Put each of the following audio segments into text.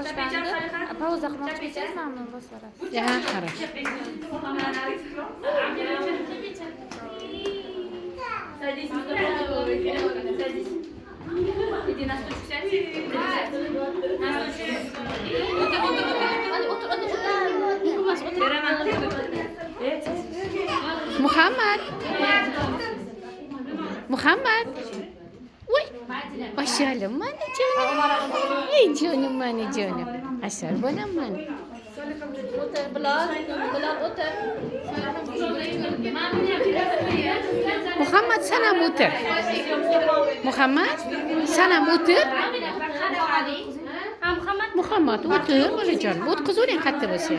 boshlandi. Pauza qilmoqchisiz, mamnun bo'lsangiz. Ya, qara. Иди на стульчик сядь. Muhammad. Uy. Aşalım bana canım. Ey canım bana canım. Aşal bana bana. Bilal otur. Muhammad sana otur. Muhammad sana otur. Muhammad otur bolajon. O'tkazing qatta bo'lsa.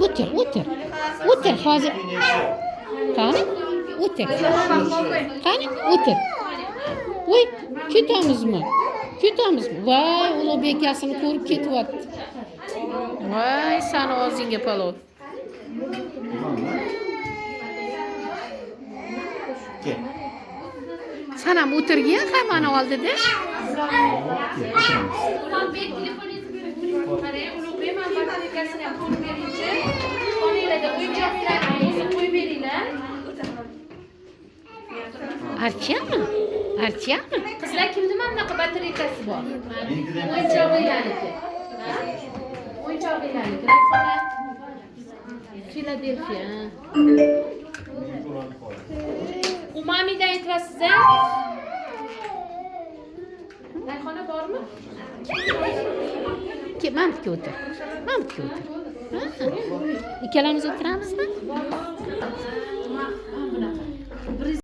Otur. Otur hozir. Qani? Otur. Qani? Otur. Voy, ketamizmi? Voy, Ulug'bek akasini ko'rib ketyapti. Voy, sani og'zingga palov. Sana ham o'tirgin hammani oldida. Archiyami? Qizlar kimni mana bunaqa batareykasi bor? O'yinchoqlarniki. O'yinchoqlarniki. Filadelfiya. Umamidan aytirasiz-a? Rayhona bormi? Mana bu o'tir. Ikkalamiz o'tiramizmi?